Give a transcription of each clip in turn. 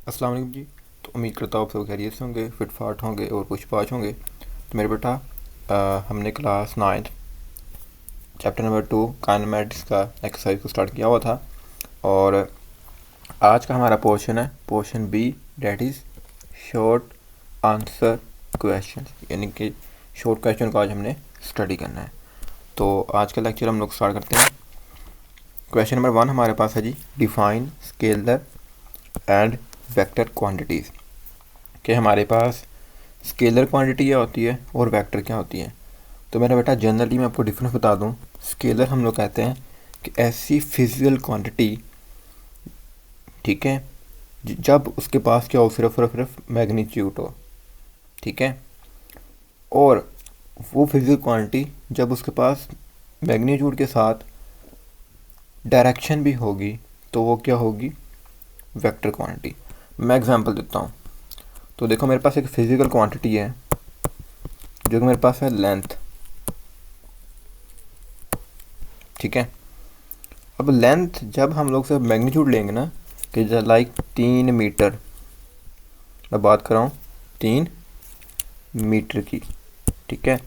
अस्सलाम वालेकुम जी। तो उम्मीद करता हूँ आप सब खैरियत से होंगे, फिट फाट होंगे और कुछ पाच होंगे। तो मेरे बेटा हमने क्लास 9 चैप्टर नंबर 2 काइनेमैटिक्स का एक्सरसाइज को स्टार्ट किया हुआ था। और आज का हमारा पोर्शन है portion B, that is short answer question, यानी कि शॉर्ट क्वेश्चन को आज हमने स्टडी करना है। तो आज का लेक्चर हम लोग स्टार्ट करते हैं। क्वेश्चन नंबर 1 हमारे पास है जी, define scalar and vector quantities. कि हमारे पास स्केलर क्वांटिटी क्या होती है और वेक्टर क्या होती है। तो मेरा बेटा जनरली मैं आपको डिफरेंस बता दूं। स्केलर हम लोग कहते हैं कि ऐसी फिजिकल क्वांटिटी, ठीक है, जब उसके पास क्या हो, सिर्फ मैग्नीट्यूड हो, ठीक है। और वो फिजिकल क्वांटिटी जब उसके पास मैग्नीट्यूड के साथ डायरेक्शन भी होगी तो वो क्या होगी, वेक्टर क्वांटिटी। मैं एग्जांपल देता हूँ। तो देखो मेरे पास एक फिजिकल क्वांटिटी है जो कि मेरे पास है लेंथ, ठीक है। अब लेंथ जब हम लोग से मैग्नीट्यूड लेंगे ना, कि लाइक 3 मीटर, मैं बात कर रहा हूँ 3 मीटर की, ठीक है।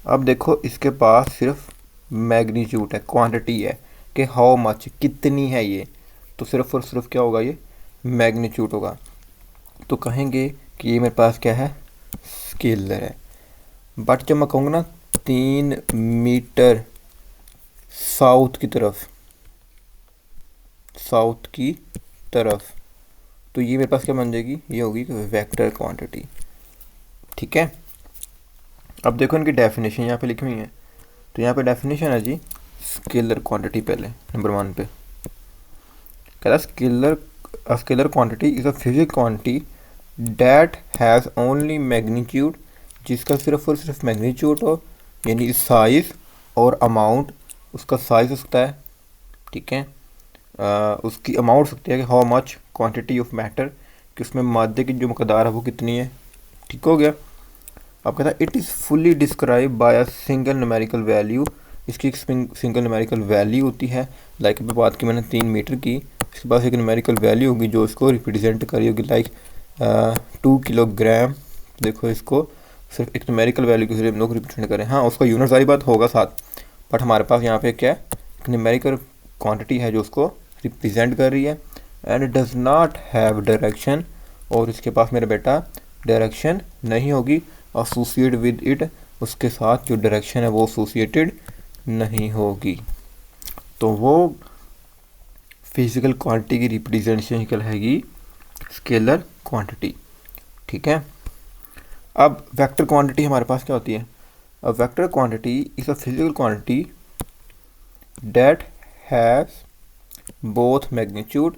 अब देखो इसके पास सिर्फ मैग्नीट्यूड है, क्वांटिटी है कि हाउ मच, कितनी है ये। तो सिर्फ और सिर्फ क्या होगा, ये मैग्नीट्यूड होगा। तो कहेंगे कि ये मेरे पास क्या है, स्केलर है। बट जब मैं कहूँगा ना 3 मीटर साउथ की तरफ, तो ये मेरे पास क्या बन जाएगी, ये होगी वेक्टर क्वांटिटी, ठीक है। अब देखो इनकी डेफिनेशन यहाँ पे लिखी हुई है। तो यहाँ पे डेफिनेशन है जी, स्केलर क्वांटिटी पहले नंबर 1 पे कह रहा scalar quantity is a physical quantity that has only magnitude, जिसका सिर्फ और सिर्फ मैग्नीट्यूड हो, यानी साइज और अमाउंट। उसका साइज हो सकता है, ठीक है, उसकी अमाउंट सकती है कि how much quantity of matter, कि उसमें मादे की जो मकदार है वो कितनी है, ठीक हो गया। अब कहता है it is fully describe by a single numerical value. इसकी एक सिंगल न्यूमेरिकल वैल्यू होती है। लाइक अभी बात की मैंने 3 मीटर की, इसके पास एक न्यूमेरिकल वैल्यू होगी जो इसको रिप्रेजेंट करी होगी, लाइक 2 किलोग्राम। देखो इसको सिर्फ एक न्यूमेरिकल वैल्यू के हम लोग रिप्रेजेंट करें, हाँ उसका यूनिट सारी बात होगा साथ, बट हमारे पास यहाँ पे क्या है, एक न्यूमेरिकल क्वांटिटी है जो उसको रिप्रेजेंट कर रही है। And it does not have direction, और इसके पास मेरा बेटा डायरेक्शन नहीं होगी एसोसिएट विद इट, उसके साथ जो डायरेक्शन है वो एसोसिएटेड नहीं होगी। तो वो फिजिकल क्वांटिटी की रिप्रेजेंटेशन कहलाएगी स्केलर क्वांटिटी, ठीक है। अब वेक्टर क्वांटिटी हमारे पास क्या होती है। अब vector quantity is a physical quantity that has both magnitude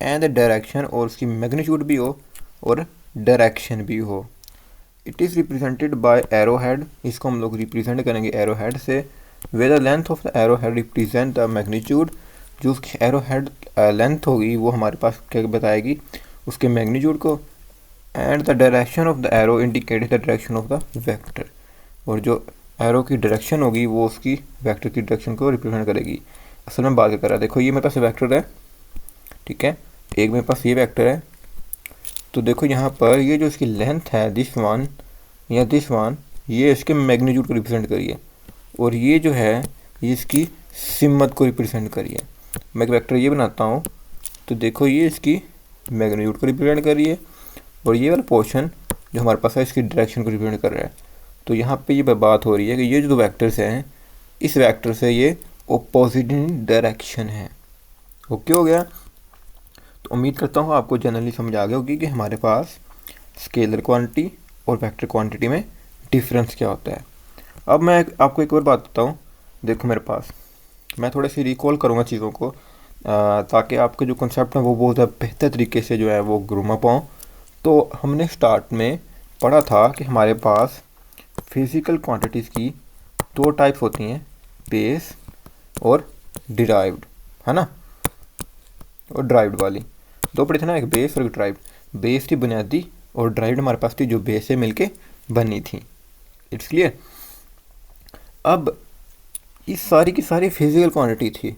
and direction, और उसकी मैग्नीट्यूड भी हो और डायरेक्शन भी हो। It is represented by arrow head, इसको हम लोग रिप्रेजेंट करेंगे एरो हेड से। Way the length of the arrow head represent the magnitude, जो उसकी एरो हेड लेंथ होगी वो हमारे पास क्या बताएगी, उसके मैग्नीट्यूड को। And the direction of the arrow indicate the direction of the vector, और जो एरो की डायरेक्शन होगी वो उसकी वेक्टर की डायरेक्शन को रिप्रेजेंट करेगी। असल में बात कर रहा है, देखो ये मेरे पास वेक्टर है, ठीक है, एक मेरे पास ये वेक्टर है। तो देखो यहाँ पर ये जो इसकी लेंथ है दिस वन या दिस वन, ये इसके मैग्नीट्यूड को रिप्रेजेंट करिए, और ये जो है ये इसकी सिमत को रिप्रेजेंट करिए। मैं एक वेक्टर ये बनाता हूँ, तो देखो ये इसकी मैग्नीट्यूड को रिप्रेजेंट करिए, और ये वाला पोर्शन जो हमारे पास है इसकी डायरेक्शन को रिप्रेजेंट कर रहा है। तो यहाँ पे ये बात हो रही है कि ये जो दो वेक्टर्स हैं, इस वेक्टर से ये ऑपोजिट डायरेक्शन है। ओके हो गया। तो उम्मीद करता हूँ आपको जनरली समझ आ गया होगी कि हमारे पास स्केलर क्वांटिटी और वेक्टर क्वांटिटी में डिफरेंस क्या होता है। अब मैं आपको एक और बात बताऊँ। देखो मेरे पास, मैं थोड़ी सी रिकॉल करूँगा चीज़ों को, ताकि आपके जो कंसेप्ट हैं वो बहुत ज़्यादा बेहतर तरीके से जो है वो घुमा पाऊँ। तो हमने स्टार्ट में पढ़ा था कि हमारे पास फिज़िकल क्वांटिटीज़ की 2 टाइप्स होती हैं, बेस और डिराइव्ड, है ना, और ड्राइव्ड वाली। 2 पढ़े थे ना, एक बेस और एक ड्राइव्ड। बेस थी बुनियादी, और ड्राइव्ड हमारे पास थी जो बेस से मिलके बनी थी। It's clear. अब ये सारी की सारी फिजिकल क्वांटिटी थी,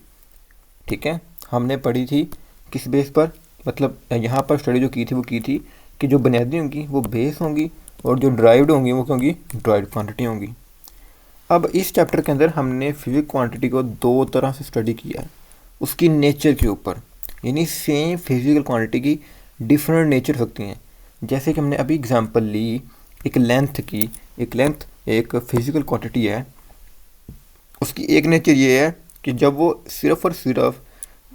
ठीक है। हमने पढ़ी थी किस बेस पर, मतलब यहाँ पर स्टडी जो की थी वो की थी कि जो बुनियादी होंगी वो बेस होंगी और जो ड्राइव्ड होंगी वो क्या होंगी, ड्राइव्ड क्वांटिटी होंगी। अब इस चैप्टर के अंदर हमने फिजिकल क्वांटिटी को दो तरह से स्टडी किया है, उसकी नेचर के ऊपर, यानी सेम फिजिकल क्वांटिटी की डिफरेंट नेचर सकती हैं। जैसे कि हमने अभी एग्जांपल ली एक लेंथ की, एक लेंथ एक फिजिकल क्वांटिटी है, उसकी एक नेचर ये है कि जब वो सिर्फ और सिर्फ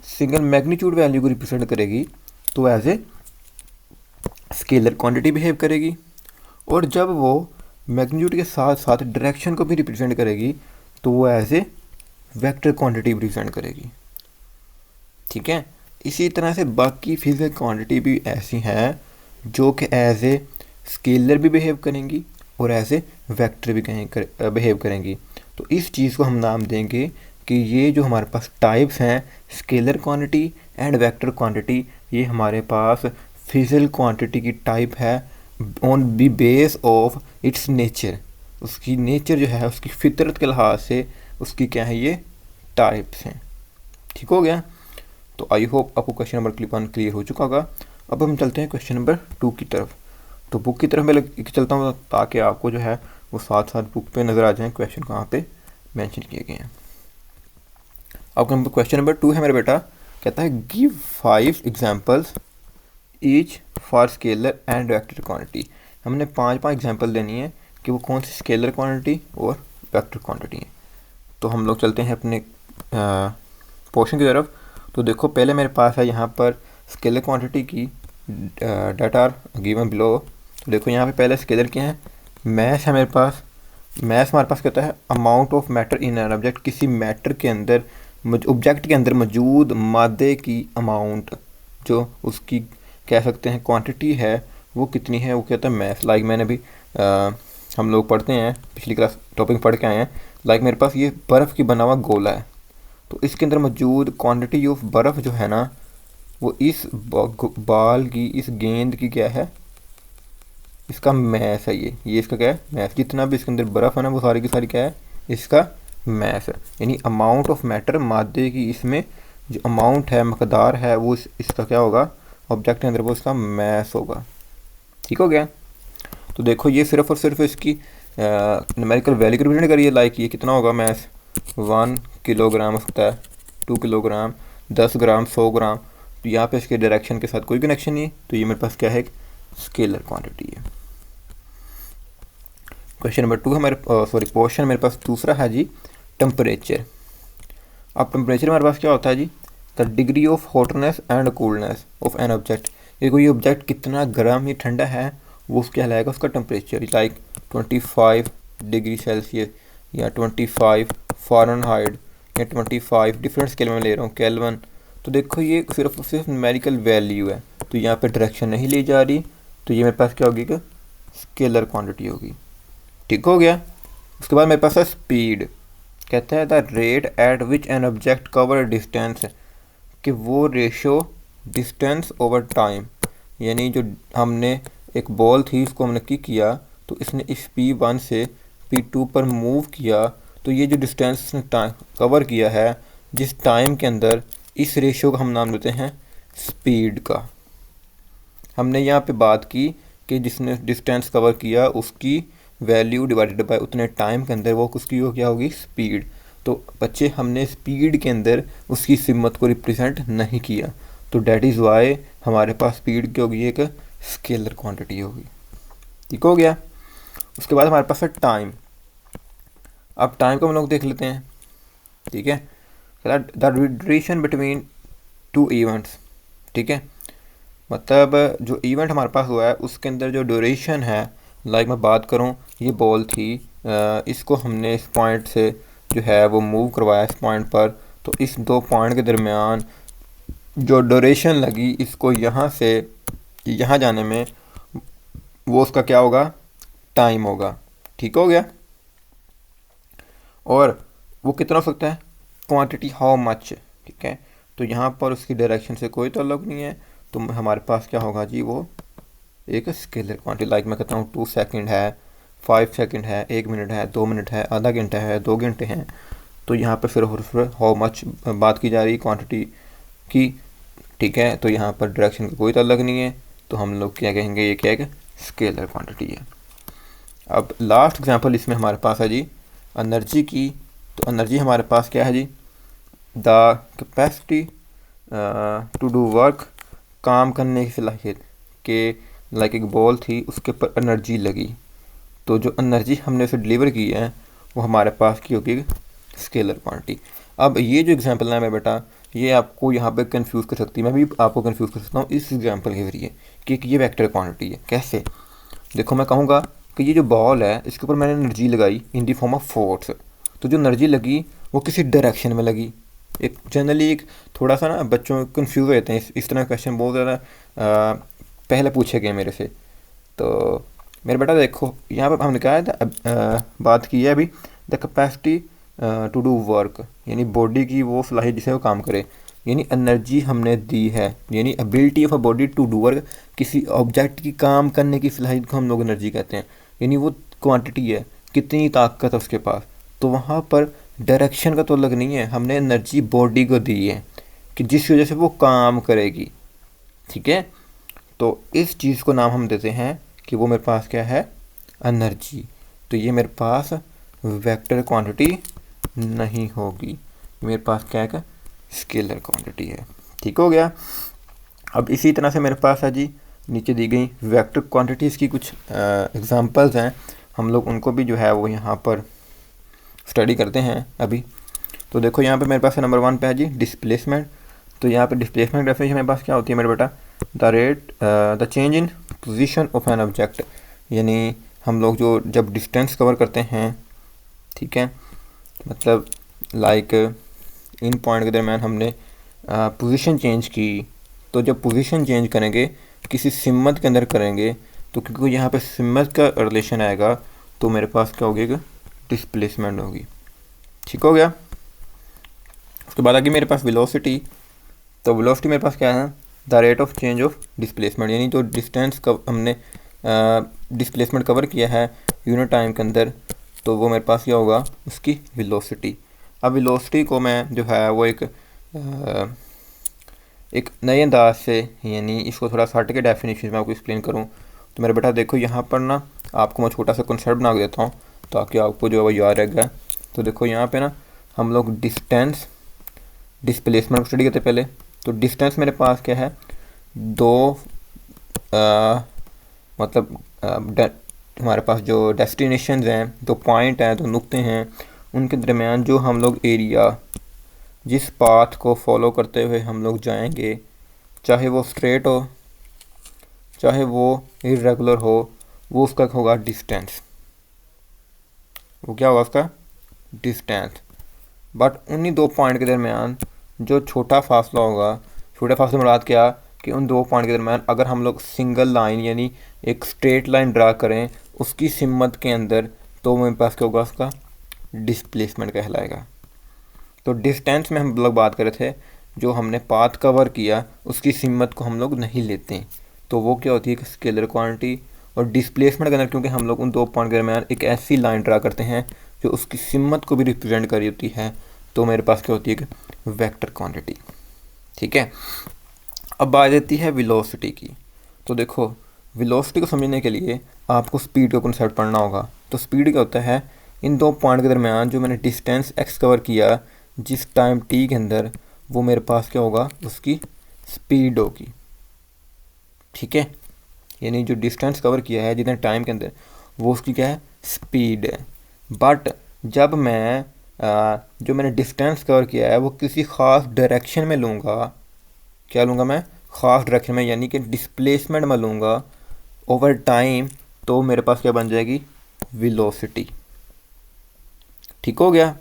सिंगल मैग्नीट्यूड वैल्यू को रिप्रेजेंट करेगी तो as a scalar quantity behave करेगी, और जब वो मैग्नीट्यूड के साथ साथ डायरेक्शन को भी रिप्रेजेंट करेगी तो वो as a vector quantity represent करेगी। ठीक है, इसी तरह से बाकी फिजिकल क्वांटिटी भी ऐसी हैं जो कि एज ए स्केलर भी बिहेव करेंगी और एज ए वेक्टर भी बिहेव करेंगी। तो इस चीज़ को हम नाम देंगे कि ये जो हमारे पास टाइप्स हैं scalar quantity and vector quantity, ये हमारे पास फिजिकल क्वांटिटी की टाइप है on basis of its nature. उसकी नेचर जो है, उसकी फितरत के लिहाज से उसकी क्या है, ये टाइप्स हैं। ठीक हो गया। तो आई होप आपको क्वेश्चन नंबर 1 क्लियर हो चुका होगा। अब हम चलते हैं क्वेश्चन नंबर 2 की तरफ। तो बुक की तरफ मैं चलता हूँ ताकि आपको जो है वो साथ साथ बुक पे नज़र आ जाए क्वेश्चन कहाँ पे मेंशन किए गए हैं। अब क्वेश्चन नंबर 2 है मेरा बेटा, कहता है give 5 examples each for scalar and vector quantity. हमने 5 एग्जांपल देनी है कि वो कौन सी स्केलर क्वांटिटी और वेक्टर क्वांटिटी है। तो हम लोग चलते हैं अपने पोर्शन की तरफ। तो देखो पहले मेरे पास है यहाँ पर स्केलर क्वांटिटी की डाटा आर गिवन बिलो। तो देखो यहाँ पे पहले स्केलर क्या है, मैथ है मेरे पास। मैथ हमारे पास कहता है amount of matter in an object, किसी मैटर के अंदर ऑब्जेक्ट के अंदर मौजूद मादे की अमाउंट, जो उसकी कह सकते हैं क्वांटिटी है, वो कितनी है, वो कहता है मैथ। लाइक मैंने भी हम लोग पढ़ते हैं, पिछली क्लास टॉपिक पढ़ के आए हैं। लाइक मेरे पास ये बर्फ़ की बना हुआ गोला है, तो इसके अंदर मौजूद क्वांटिटी ऑफ बर्फ़ जो है ना, वो इस बाल की, इस गेंद की क्या है, इसका मैथ है। ये इसका क्या है, मैथ। जितना भी इसके अंदर बर्फ़ है ना वो सारी की सारी क्या है, इसका मैथ है। यानी अमाउंट ऑफ मैटर, मादे की इसमें जो अमाउंट है, मकदार है, वो इसका क्या होगा, ऑब्जेक्ट के अंदर वो इसका मैथ होगा। ठीक हो गया। तो देखो ये सिर्फ और सिर्फ इसकी न्यूमेरिकल वैल्यू को रिप्रेजेंट करिए। लाइक ये कितना होगा मैथ, 1 किलोग्राम हो सकता है, 2 किलोग्राम, 10 ग्राम, 100 ग्राम। तो यहाँ पे इसके डायरेक्शन के साथ कोई कनेक्शन नहीं, तो ये मेरे पास क्या है, स्केलर क्वांटिटी है। क्वेश्चन नंबर 2 हमारे पोर्शन मेरे पास दूसरा है जी, टेम्परेचर। अब टेम्परेचर हमारे पास क्या होता है जी, the degree of hotness and coolness of an object. ये कोई ऑब्जेक्ट कितना गर्म या ठंडा है वो उसका कहलाएगा उसका टेम्परेचर। लाइक 25 डिग्री सेल्सियस या 25 फ़ारेनहाइट या 25 डिफरेंट स्केल में ले रहा हूँ, केल्विन। तो देखो ये सिर्फ और सिर्फ न्यूमेरिकल वैल्यू है, तो यहाँ पे डायरेक्शन नहीं ली जा रही, तो ये मेरे पास क्या होगी कि स्केलर क्वांटिटी होगी। ठीक हो गया। उसके बाद मेरे पास है स्पीड। कहता है the rate at which an object cover distance, कि वो रेशो डिस्टेंस ओवर टाइम, यानी जो हमने एक बॉल थी उसको हमने किया, तो इसने इस P1 से P2 पर मूव किया, तो ये जो डिस्टेंस इसने कवर किया है जिस टाइम के अंदर, इस रेशो का हम नाम लेते हैं स्पीड का। हमने यहाँ पे बात की कि जिसने डिस्टेंस कवर किया उसकी वैल्यू डिवाइडेड बाय उतने टाइम के अंदर वो उसकी वो क्या होगी, स्पीड। तो बच्चे हमने स्पीड के अंदर उसकी सिमत को रिप्रेजेंट नहीं किया, तो डैट इज़ वाई हमारे पास स्पीड की होगी एक स्केलर क्वांटिटी होगी। ठीक हो गया। उसके बाद हमारे पास है टाइम। अब टाइम को हम लोग देख लेते हैं। ठीक है, द ड्यूरेशन बिटवीन 2 इवेंट्स। ठीक है, मतलब जो इवेंट हमारे पास हुआ है उसके अंदर जो ड्यूरेशन है, लाइक मैं बात करूं, ये बॉल थी, इसको हमने इस पॉइंट से जो है वो मूव करवाया इस पॉइंट पर, तो इस 2 पॉइंट के दरमियान जो ड्यूरेशन लगी इसको यहाँ से यहाँ जाने में, वो उसका क्या होगा, टाइम होगा। ठीक हो गया। और वो कितना हो सकता है, क्वांटिटी, हाउ मच। ठीक है, तो यहाँ पर उसकी डायरेक्शन से कोई ताल्लुक नहीं है, तो हमारे पास क्या होगा जी, वो एक स्केलर क्वांटिटी। लाइक मैं कहता हूँ 2 सेकंड है, 5 सेकंड है, 1 मिनट है, 2 मिनट है, आधा घंटा है, 2 घंटे हैं। तो यहाँ पे फिर हाउ मच बात की जा रही है क्वांटिटी की, ठीक है। तो यहाँ पर डायरेक्शन का कोई ताल्लुक नहीं है, तो हम लोग क्या कहेंगे, ये क्या है, स्केलर क्वांटिटी है। अब लास्ट एग्जांपल इसमें हमारे पास है जी एनर्जी की। तो एनर्जी हमारे पास क्या है जी, the capacity to do work, काम करने की सलाहियत के, लाइक एक बॉल थी उसके ऊपर एनर्जी लगी, तो जो एनर्जी हमने उसे डिलीवर की है वो हमारे पास की होगी स्केलर क्वांटिटी। अब ये जो एग्जांपल है मेरा बेटा, ये आपको यहाँ पे कंफ्यूज कर सकती है, मैं भी आपको कंफ्यूज कर सकता हूँ इस एग्जांपल के जरिए कि ये वेक्टर क्वांटिटी है। कैसे? देखो मैं कहूँगा कि ये जो बॉल है इसके ऊपर मैंने एनर्जी लगाई इन दी फॉर्म ऑफ फोर्स, तो जो एनर्जी लगी वो किसी डायरेक्शन में लगी। एक जनरली एक थोड़ा सा ना बच्चों कंफ्यूज रहते हैं, इस तरह क्वेश्चन बहुत ज़्यादा पहले पूछे गए मेरे से। तो मेरे बेटा देखो यहाँ पर हमने कहा है बात की है अभी the capacity to do work, यानी बॉडी की वो सलाहियत जिसे वो काम करे, यानी एनर्जी हमने दी है, यानी ability of a body to do work, किसी ऑब्जेक्ट की काम करने की सलाहियत को हम लोग एनर्जी कहते हैं, यानी वो क्वांटिटी है, कितनी ताकत है उसके पास। तो वहाँ पर डायरेक्शन का तो अलग नहीं है, हमने एनर्जी बॉडी को दी है कि जिस वजह से वो काम करेगी। ठीक है, तो इस चीज़ को नाम हम देते हैं कि वो मेरे पास क्या है, एनर्जी। तो ये मेरे पास वेक्टर क्वांटिटी नहीं होगी, मेरे पास क्या है, स्केलर क्वांटिटी है। ठीक हो गया। अब इसी तरह से मेरे पास है जी नीचे दी गई वेक्टर क्वांटिटीज़ की कुछ एग्जांपल्स हैं, हम लोग उनको भी जो है वो यहाँ पर स्टडी करते हैं अभी। तो देखो यहाँ पे मेरे पास नंबर 1 पे है जी डिस्प्लेसमेंट। तो यहाँ पे डिस्प्लेसमेंट डेफिनेशन मेरे पास क्या होती है मेरे बेटा, the change in position of an object, यानी हम लोग जो जब डिस्टेंस कवर करते हैं, ठीक है, मतलब लाइक इन पॉइंट के दरम्यान हमने पोजीशन चेंज की, तो जब पोजीशन चेंज करेंगे किसी सिमत के अंदर करेंगे, तो क्योंकि यहाँ पे सिमत का रिलेशन आएगा तो मेरे पास क्या होगी, डिस्प्लेसमेंट होगी। ठीक हो गया। उसके बाद आगे मेरे पास वेलोसिटी। तो वेलोसिटी मेरे पास क्या है, the rate of change of displacement, यानी जो डिस्टेंस का हमने डिस्प्लेसमेंट कवर किया है यूनिट टाइम के अंदर, तो वो मेरे पास क्या होगा, उसकी वेलोसिटी। अब वेलोसिटी को मैं जो है वो एक नए अंदाज से, यानी इसको थोड़ा सा हट के डेफिनेशन में आपको एक्सप्लेन करूँ तो मेरे बेटा देखो यहाँ पर ना आपको मैं छोटा सा कॉन्सेप्ट बना देता हूँ ताकि आपको जो है वो याद रहेगा। तो देखो यहाँ पे ना हम लोग डिस्टेंस डिस्प्लेसमेंट को स्टडी करते पहले। तो डिस्टेंस मेरे पास क्या है, दो मतलब हमारे पास जो डेस्टिनेशन हैं, दो पॉइंट हैं, दो नुक्ते हैं, उनके दरमियान जो हम लोग एरिया, जिस पाथ को फॉलो करते हुए हम लोग जाएंगे, चाहे वो स्ट्रेट हो चाहे वो इरेगुलर हो, वो उसका होगा डिस्टेंस। वो क्या होगा उसका, डिस्टेंस। बट उन्हीं दो पॉइंट के दरमियान जो छोटा फासला होगा, छोटे फासले मुराद क्या कि उन दो पॉइंट के दरमियान अगर हम लोग सिंगल लाइन यानी एक स्ट्रेट लाइन ड्रा करें उसकी सिमत के अंदर, तो मेरे पास क्या होगा, उसका डिस्प्लेसमेंट कहलाएगा। तो डिस्टेंस में हम लोग बात कर रहे थे, जो हमने पाथ कवर किया उसकी सिमत को हम लोग नहीं लेते, तो वो क्या होती है, स्केलर क्वांटिटी। और डिस्प्लेसमेंट के अंदर क्योंकि हम लोग उन दो पॉइंट के दरमियान एक ऐसी लाइन ड्रा करते हैं जो उसकी सिमत को भी रिप्रेजेंट कर रही होती है, तो मेरे पास क्या होती है, वेक्टर क्वांटिटी। ठीक है। अब बात आती है वेलोसिटी की। तो देखो वेलोसिटी को समझने के लिए आपको स्पीड का कॉन्सेप्ट पढ़ना होगा। तो स्पीड क्या होता है, इन दो पॉइंट के दरमियान जो मैंने डिस्टेंस एक्स कवर किया जिस टाइम टी के अंदर, वो मेरे पास क्या होगा, उसकी स्पीड होगी। ठीक है, यानी जो डिस्टेंस कवर किया है जितने टाइम के अंदर, वो उसकी क्या है, स्पीड है। बट जब मैं जो मैंने डिस्टेंस कवर किया है वो किसी ख़ास डायरेक्शन में लूँगा, क्या लूँगा मैं, ख़ास डायरेक्शन में, यानी कि डिस्प्लेसमेंट में लूँगा ओवर टाइम, तो मेरे पास क्या बन जाएगी, वेलोसिटी। ठीक हो गया।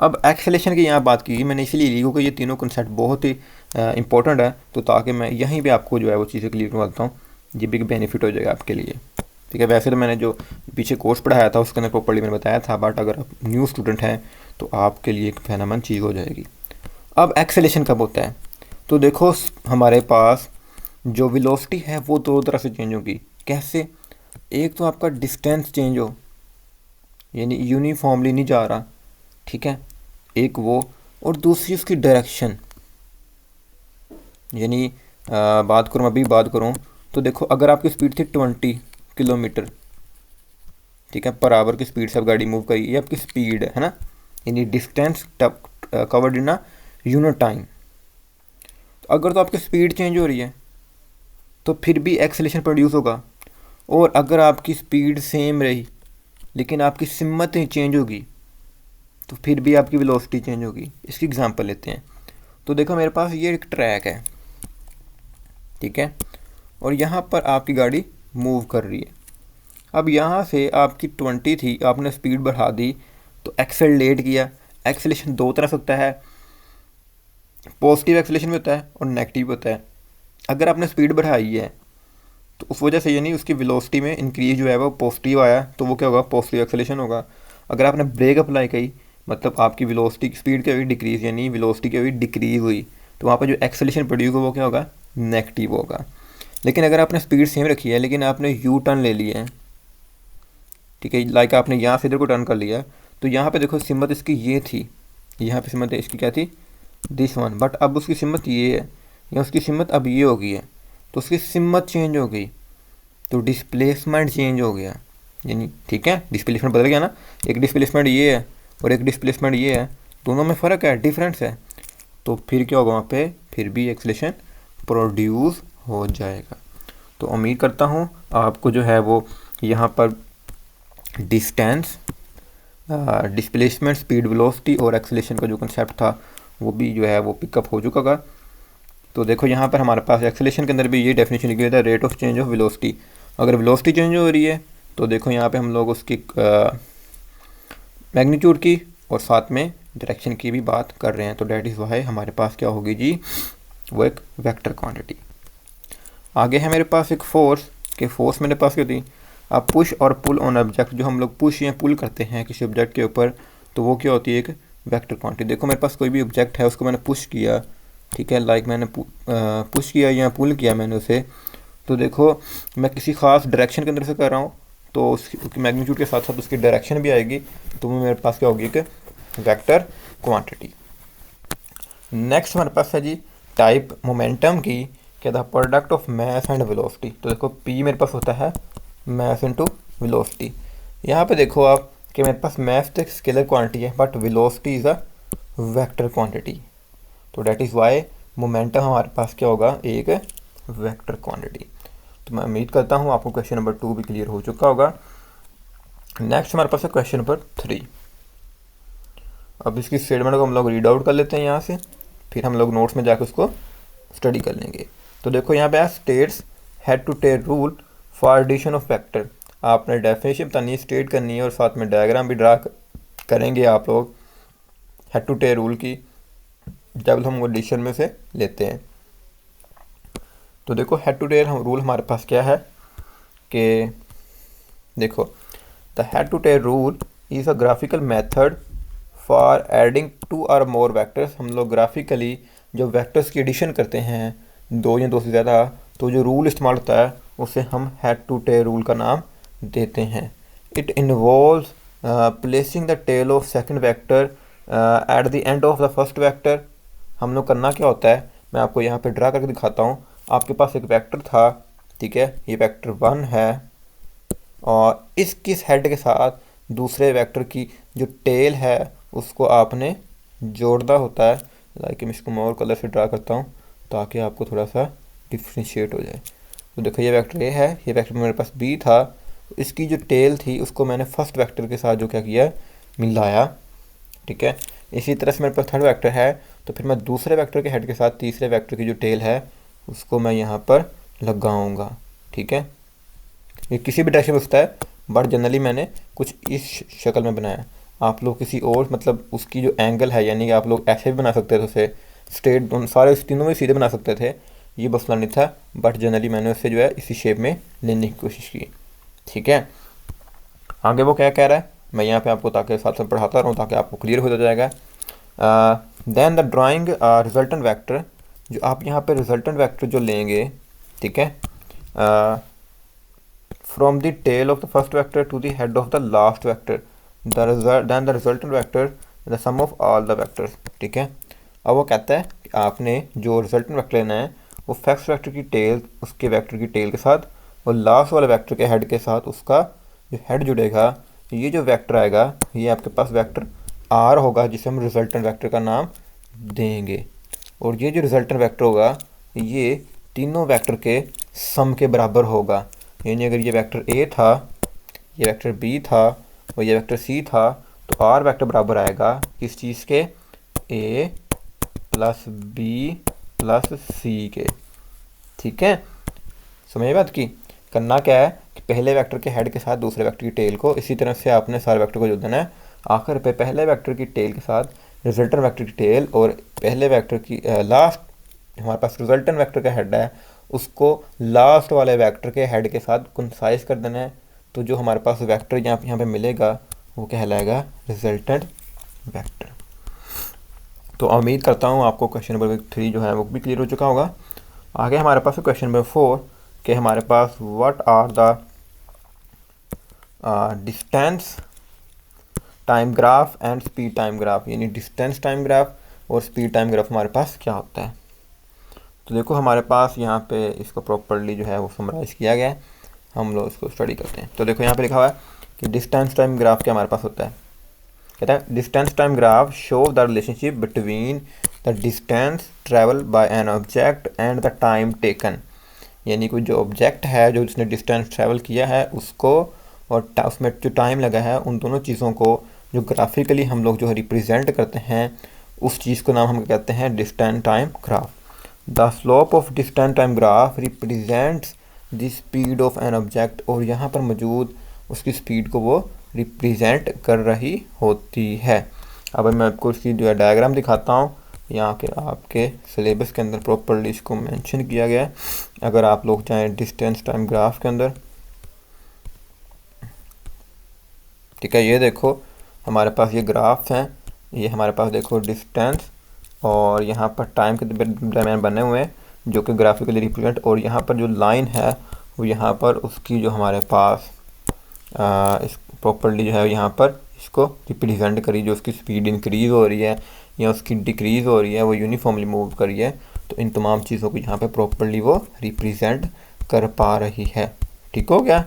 अब एक्सेलेरेशन की यहाँ बात की मैंने इसलिए ली क्योंकि ये तीनों कंसेप्ट बहुत ही इंपॉर्टेंट है, तो ताकि मैं यहीं पे आपको जो है वो चीज़ें क्लियर करवा देता हूँ, ये भी बेनिफिट हो जाएगा आपके लिए। ठीक है, वैसे तो मैंने जो पीछे कोर्स पढ़ाया था उसके अंदर प्रॉपर्ली मैंने बताया था, बट अगर आप न्यू स्टूडेंट हैं तो आपके लिए एक फ़ायदेमंद चीज़ हो जाएगी। अब एक्सेलेरेशन कब होता है, तो देखो हमारे पास जो वेलोसिटी है वो दो तरह से चेंज होगी। कैसे, एक तो आपका डिस्टेंस चेंज हो, यानी यूनिफॉर्मली नहीं जा रहा, ठीक है, एक वो, और दूसरी उसकी डायरेक्शन, यानी बात करूँ तो देखो, अगर आपकी स्पीड थी 20 किलोमीटर, ठीक है, पर आवर की स्पीड से आप गाड़ी मूव करी, ये आपकी स्पीड है ना, यानी distance covered in a unit time. तो अगर तो आपकी स्पीड चेंज हो रही है तो फिर भी एक्सेलेरेशन प्रोड्यूस होगा, और अगर आपकी स्पीड सेम रही लेकिन आपकी सिमत चेंज होगी तो फिर भी आपकी वेलोसिटी चेंज होगी। इसकी एग्जांपल लेते हैं। तो देखो मेरे पास ये एक ट्रैक है, ठीक है, और यहाँ पर आपकी गाड़ी मूव कर रही है। अब यहाँ से आपकी 20 थी, आपने स्पीड बढ़ा दी तो एक्सेलरेट किया। एक्सेलेरेशन दो तरह से होता है, पॉजिटिव एक्सेलेरेशन भी होता है और नेगेटिव होता है। अगर आपने स्पीड बढ़ाई है तो उस वजह से यानी उसकी वेलोसिटी में इंक्रीज जो है वो पॉजिटिव आया, तो वो क्या होगा, पॉजिटिव एक्सेलेरेशन होगा। अगर आपने ब्रेक अप्लाई की, मतलब आपकी वेलोसिटी स्पीड की हुई डिक्रीज, यानी वेलोसिटी की हुई डिक्रीज हुई, तो वहाँ पर जो एक्सेलेरेशन प्रोड्यूस हो वो क्या होगा, नेगेटिव होगा। लेकिन अगर आपने स्पीड सेम रखी है लेकिन आपने यू टर्न ले लिया है, ठीक है, लाइक आपने यहाँ से इधर को टर्न कर लिया, तो यहाँ पे देखो सिमत इसकी ये थी, यहाँ पे सिमत इसकी क्या थी, दिस वन, बट अब उसकी सिमत ये है या उसकी सिमत अब ये हो गई है, तो उसकी सिमत चेंज हो गई तो डिस्प्लेसमेंट चेंज हो गया। यानी ठीक है, डिस्प्लेसमेंट बदल गया ना, एक डिस्प्लेसमेंट ये है और एक डिस्प्लेसमेंट ये है, दोनों में फ़र्क है, डिफरेंस है, तो फिर क्या होगा वहाँ पे, फिर भी एक्सेलेरेशन प्रोड्यूस हो जाएगा। तो उम्मीद करता हूँ आपको जो है वो यहाँ पर डिस्टेंस, डिस्प्लेसमेंट, स्पीड, वेलोसिटी और एक्सेलेरेशन का जो कंसेप्ट था वो भी जो है वो पिकअप हो चुका होगा। तो देखो यहाँ पर हमारे पास एक्सेलेरेशन के अंदर भी ये डेफिनेशन लिखी हुई है, rate of change of velocity. अगर वेलोसिटी चेंज हो रही है तो देखो यहाँ पे हम लोग उसकी मैग्नीट्यूड की और साथ में डायरेक्शन की भी बात कर रहे हैं, तो डैट इज़ वाई हमारे पास क्या होगी जी, वो एक वेक्टर क्वांटिटी। आगे है मेरे पास एक फोर्स, के फोर्स मेरे पास क्या होती है, आप पुश और पुल ऑन ऑब्जेक्ट, जो हम लोग पुश या पुल करते हैं किसी ऑब्जेक्ट के ऊपर, तो वो क्या होती है, एक वेक्टर क्वांटिटी। देखो मेरे पास कोई भी ऑब्जेक्ट है, उसको मैंने पुश किया, ठीक है, लाइक मैंने पुश किया या पुल किया मैंने उसे, तो देखो मैं किसी ख़ास डायरेक्शन के अंदर से कर रहा हूँ तो उसकी मैग्नीट्यूड के साथ साथ उसकी डायरेक्शन भी आएगी, तो मेरे पास क्या होगी, एक वेक्टर क्वांटिटी। नेक्स्ट हमारे पास है जी टाइप मोमेंटम की, क्या था, product of mass and velocity. तो देखो पी मेरे पास होता है मास इनटू वेलोसिटी। यहाँ पे देखो आप कि मेरे पास मास तो एक स्केलर क्वांटिटी है but velocity is a vector quantity, तो डैट इज़ वाई मोमेंटम हमारे पास क्या होगा, एक वेक्टर क्वांटिटी। तो मैं उम्मीद करता हूँ आपको क्वेश्चन नंबर 2 भी क्लियर हो चुका होगा। नेक्स्ट हमारे पास है क्वेश्चन नंबर 3। अब इसकी स्टेटमेंट को हम लोग रीड आउट कर लेते हैं यहाँ से, फिर हम लोग नोट्स में जाकर उसको स्टडी कर लेंगे। तो देखो यहाँ पे states head to tail rule for addition of vector. आपने डेफिनेशन बतानी है, स्टेट करनी है और साथ में डायग्राम भी ड्रा करेंगे आप लोग हेड टू टेल रूल की, जब हम एडिशन में से लेते हैं। तो देखो हेड टू टेल रूल हमारे पास क्या है कि देखो, the head to tail rule is a graphical method for adding 2 और मोर वेक्टर्स। हम लोग ग्राफिकली जो वेक्टर्स की एडिशन करते हैं, 2 या 2 से ज़्यादा, तो जो रूल इस्तेमाल होता है उसे हम हेड टू टेल रूल का नाम देते हैं। It involves placing the tail of second vector at the end of the first vector. हम लोग करना क्या होता है, मैं आपको यहाँ पे ड्रा करके दिखाता हूँ। आपके पास एक वेक्टर था, ठीक है, ये वेक्टर 1 है, और किस हेड के साथ दूसरे वेक्टर की जो टेल है उसको आपने जोड़ना होता है। लाइक मैं इसको और कलर से ड्रा करता हूँ ताकि आपको थोड़ा सा डिफ्रेंशिएट हो जाए। तो देखो ये वेक्टर ए है, ये वेक्टर मेरे पास बी था, तो इसकी जो टेल थी उसको मैंने फर्स्ट वेक्टर के साथ जो क्या किया, मिलाया, ठीक है। इसी तरह से मेरे पास थर्ड वेक्टर है, तो फिर मैं दूसरे वेक्टर के हेड के साथ तीसरे वेक्टर की जो टेल है उसको मैं यहाँ पर लगाऊंगा, ठीक है। ये किसी भी डायरेक्शन में होता है बट जनरली मैंने कुछ इस शक्ल में बनाया। आप लोग किसी और, मतलब उसकी जो एंगल है, यानी कि आप लोग ऐसे भी बना सकते थे उसे, स्ट्रेट सारे तीनों में सीधे बना सकते थे, ये मसला नहीं था, बट जनरली मैंने उससे जो है इसी शेप में लेने की कोशिश की, ठीक है। आगे वो क्या कह रहा है, मैं यहाँ पे आपको ताकि साथ में पढ़ाता रहूँ ताकि आपको क्लियर हो जाएगा। Then the drawing resultant vector, जो आप यहाँ पे रिजल्टेंट वेक्टर जो लेंगे, ठीक है, from the tail of the first vector to the head of the last vector, then the resultant vector the sum of all the vectors, ठीक है। अब वो कहता है कि आपने जो रिजल्टेंट वेक्टर लेना है वो फर्स्ट वेक्टर की टेल उसके वेक्टर की टेल के साथ और लास्ट वाले वेक्टर के हेड के साथ उसका जो हेड जुड़ेगा, ये जो वेक्टर आएगा ये आपके पास वेक्टर आर होगा, जिसे हम रिजल्टेंट वेक्टर का नाम देंगे। और ये जो रिजल्टेंट वेक्टर होगा ये तीनों वेक्टर के सम के बराबर होगा। यानी अगर ये वेक्टर ए था, ये वेक्टर बी था और ये वेक्टर सी था, तो आर वेक्टर बराबर आएगा किस चीज़ के, ए प्लस बी प्लस सी के। ठीक है, समझ बात की। करना क्या है कि पहले वेक्टर के हेड के साथ दूसरे वेक्टर की टेल को इसी तरह से आपने सारे वेक्टर को जोड़ देना है। आखिर पे पहले वेक्टर की टेल के साथ रिजल्टेंट वेक्टर की टेल और पहले वेक्टर की लास्ट हमारे पास रिजल्टेंट वेक्टर का हेड है उसको लास्ट वाले वेक्टर के हेड के साथ कंसाइज कर देना है। तो जो हमारे पास वेक्टर यहाँ पे मिलेगा वो कहलाएगा रिजल्टेंट वेक्टर। तो उम्मीद करता हूँ आपको क्वेश्चन नंबर 3 जो है वो भी क्लियर हो चुका होगा। आगे हमारे पास क्वेश्चन नंबर 4 कि हमारे पास what are the distance time graph and speed time graph, यानी डिस्टेंस टाइम ग्राफ और स्पीड टाइम ग्राफ हमारे पास क्या होता है। तो देखो हमारे पास यहाँ पे इसको प्रॉपर्ली जो है वो समराइज़ किया गया है, हम लोग इसको स्टडी करते हैं। तो देखो यहाँ पे लिखा हुआ है कि डिस्टेंस टाइम ग्राफ क्या हमारे पास होता है। कहता है distance time graph show the relationship between the distance travel by an object and the time taken, यानी कोई जो ऑब्जेक्ट है जो जिसने डिस्टेंस ट्रेवल किया है उसको और उसमें जो टाइम लगा है, उन दोनों चीज़ों को जो ग्राफिकली हम लोग जो रिप्रेजेंट करते हैं उस चीज़ को नाम हम कहते हैं distance time graph. The slope of distance time graph represents the speed of an object, और यहाँ पर मौजूद उसकी स्पीड को वो रिप्रेजेंट कर रही होती है। अब मैं आपको इसकी जो है डायग्राम दिखाता हूँ, यहाँ के आपके सिलेबस के अंदर प्रॉपर्ली इसको मेंशन किया गया है। अगर आप लोग चाहें डिस्टेंस टाइम ग्राफ के अंदर, ठीक है, ये देखो हमारे पास ये ग्राफ्स हैं, ये हमारे पास देखो डिस्टेंस और यहाँ पर टाइम के दरमियान बने हुए हैं जो कि ग्राफिकली रिप्रेजेंट, और यहाँ पर जो लाइन है वो यहाँ पर उसकी जो हमारे पास इस प्रॉपर्ली जो है यहाँ पर इसको रिप्रेजेंट करी, जो उसकी स्पीड इंक्रीज़ हो रही है या उसकी डिक्रीज़ हो रही है, वो यूनिफॉर्मली मूव कर रही है। तो इन तमाम चीज़ों को यहाँ पे प्रॉपर्ली वो रिप्रेजेंट कर पा रही है। ठीक हो गया।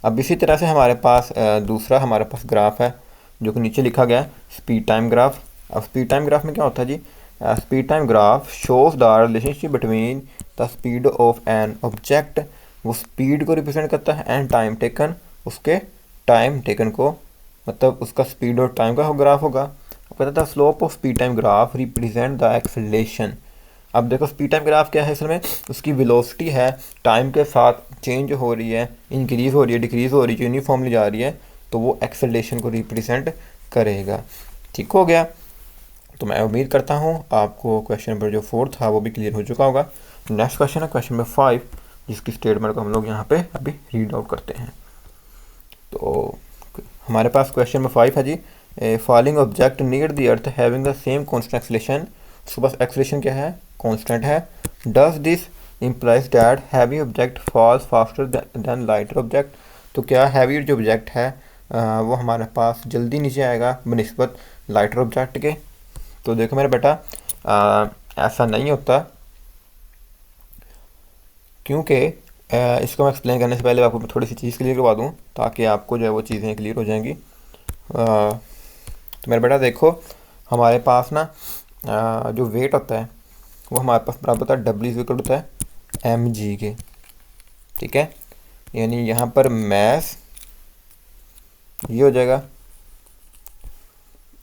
अब इसी तरह से हमारे पास दूसरा हमारे पास ग्राफ है जो कि नीचे लिखा गया है स्पीड टाइम ग्राफ। अब स्पीड टाइम ग्राफ में क्या होता है जी, speed time graph shows the relationship between the speed of an object, वो स्पीड को रिप्रेजेंट करता है, एंड टाइम टेकन, उसके टाइम टेकन को, मतलब उसका स्पीड और टाइम का ग्राफ होगा। कहता था slope of speed time graph represent the acceleration. अब देखो स्पीड टाइम ग्राफ क्या है, इसमें उसकी वेलोसिटी है टाइम के साथ चेंज हो रही है, इंक्रीज़ हो रही है, डिक्रीज़ हो रही है, यूनिफॉर्मली जा रही है, तो वो एक्सेलरेशन को रिप्रेजेंट करेगा। ठीक हो गया। तो मैं उम्मीद करता हूँ आपको क्वेश्चन नंबर जो 4 था वो भी क्लियर हो चुका होगा। नेक्स्ट क्वेश्चन है क्वेश्चन नंबर 5, जिसकी स्टेटमेंट को हम लोग यहाँ पे अभी रीड आउट करते हैं। तो हमारे पास क्वेश्चन नंबर 5 है जी, a falling object near the earth having the same constant acceleration. उसके पास एक्सेलरेशन क्या है, कांस्टेंट है। Does this implies that heavy object falls faster than lighter object. तो क्या हैवी जो ऑब्जेक्ट है वो हमारे पास जल्दी नीचे आएगा बनिस्बत लाइटर ऑब्जेक्ट के। तो देखो मेरा बेटा ऐसा नहीं होता, क्योंकि इसको मैं एक्सप्लेन करने से पहले आपको थोड़ी सी चीज़ क्लियर करवा दूँ ताकि आपको जो है वो चीज़ें क्लियर हो जाएंगी। तो मेरा बेटा देखो हमारे पास ना जो वेट होता है वो हमारे पास बराबर होता है डब्ल्यू इक्वल होता है एम जी के। ठीक है, यानी यहाँ पर मैस ये हो जाएगा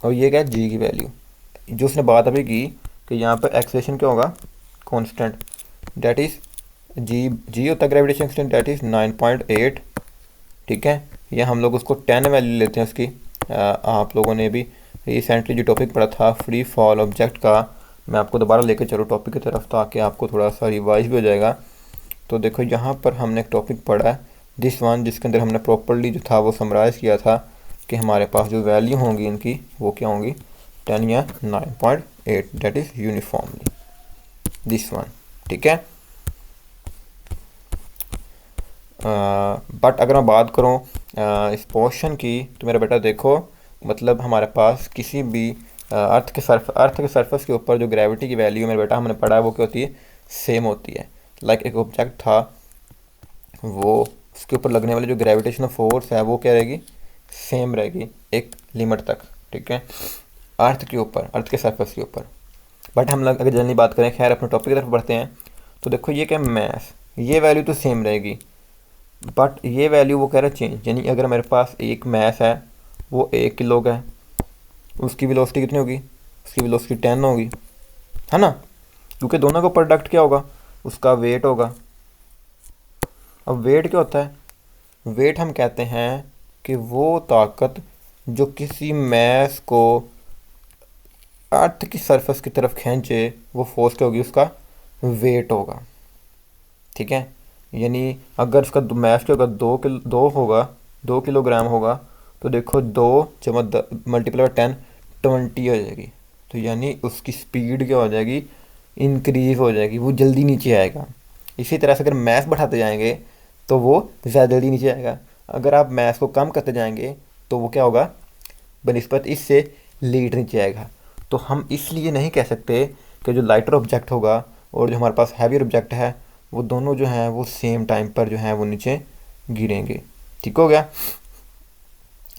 और ये क्या है जी की वैल्यू। जो उसने बात अभी की कि यहाँ पर एक्सेलरेशन क्या होगा, कांस्टेंट, डेट इज़ जी होता है ग्रेविटेशन कांस्टेंट, डेट इज़ 9.8। ठीक है, या हम लोग उसको 10 वैल्यू लेते हैं उसकी। आप लोगों ने भी रिसेंटली जो टॉपिक पढ़ा था फ्री फॉल ऑब्जेक्ट का, मैं आपको दोबारा लेकर चलो टॉपिक की तरफ ताकि आपको थोड़ा सा रिवाइज भी हो जाएगा। तो देखो यहाँ पर हमने एक टॉपिक पढ़ा है दिस वन, जिसके अंदर हमने प्रॉपर्ली जो था वो समराइज़ किया था कि हमारे पास जो वैल्यू होंगी इनकी वो क्या होंगी, 10 या 9.8, that is uniformly this one. ठीक है, बट अगर मैं बात करूँ इस पोर्शन की, तो मेरा बेटा देखो मतलब हमारे पास किसी भी अर्थ के सरफेस के ऊपर जो ग्रेविटी की वैल्यू मेरे बेटा हमने पढ़ा है वो क्या होती है, सेम होती है। लाइक एक ऑब्जेक्ट था, वो उसके ऊपर लगने वाली जो ग्रेविटेशनल फोर्स है वो क्या रहेगी, सेम रहेगी एक लिमिट तक, ठीक है, अर्थ के ऊपर, अर्थ के सरफेस के ऊपर। बट हम लोग अगर जनरली बात करें, खैर अपने टॉपिक की तरफ बढ़ते हैं, तो देखो ये क्या मैथ, ये वैल्यू तो सेम रहेगी, बट ये वैल्यू वो कह रहा है चेंज। यानी अगर मेरे पास एक मैथ है वो 1 किलो का है, उसकी वेलोसिटी कितनी होगी, उसकी वेलोसिटी 10 होगी, है ना, क्योंकि दोनों का प्रोडक्ट क्या होगा, उसका वेट होगा। अब वेट क्या होता है, वेट हम कहते हैं कि वो ताकत जो किसी मैस को अर्थ की सरफेस की तरफ खींचे, वो फोर्स क्या होगी, उसका वेट होगा, ठीक है। यानी अगर उसका मैस क्या होगा, 2 किलोग्राम होगा, तो देखो 2 जमा मल्टीप्लाई 10 20 हो जाएगी। तो यानी उसकी स्पीड क्या हो जाएगी, इंक्रीज हो जाएगी, वो जल्दी नीचे आएगा। इसी तरह से अगर मैथ बढ़ाते जाएंगे तो वो ज़्यादा जल्दी नीचे आएगा, अगर आप मैथ को कम करते जाएंगे तो वो क्या होगा, बनिस्बत इससे लेट नीचे आएगा। तो हम इसलिए नहीं कह सकते कि जो लाइटर ऑब्जेक्ट होगा और जो हमारे पास हैवियर ऑब्जेक्ट है वो दोनों जो हैं वो सेम टाइम पर जो है वो नीचे गिरेंगे, ठीक हो गया।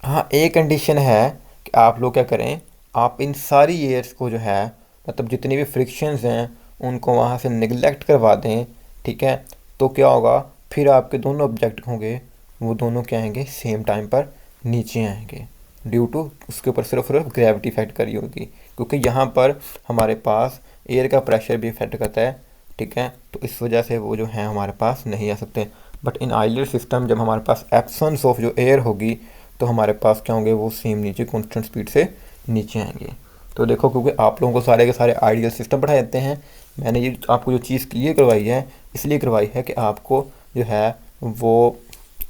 हाँ, एक कंडीशन है कि आप लोग क्या करें, आप इन सारी एयर्स को जो है, मतलब जितनी भी फ्रिक्शंस हैं उनको वहाँ से निगलेक्ट करवा दें, ठीक है। तो क्या होगा, फिर आपके दोनों ऑब्जेक्ट होंगे वो दोनों क्या आएंगे, सेम टाइम पर नीचे आएंगे, ड्यू टू उसके ऊपर सिर्फ ग्रेविटी इफेक्ट करी होगी, क्योंकि यहाँ पर हमारे पास एयर का प्रेशर भी इफेक्ट करता है, ठीक है। तो इस वजह से वो जो है हमारे पास नहीं आ सकते। बट इन आइलर सिस्टम जब हमारे पास एब्सेंस ऑफ जो एयर होगी तो हमारे पास क्या होंगे, वो सेम नीचे कॉन्स्टेंट स्पीड से नीचे आएंगे। तो देखो, क्योंकि आप लोगों को सारे के सारे आइडियल सिस्टम पढ़ाए जाते हैं, मैंने ये आपको जो चीज़ क्लियर करवाई है इसलिए करवाई है कि आपको जो है वो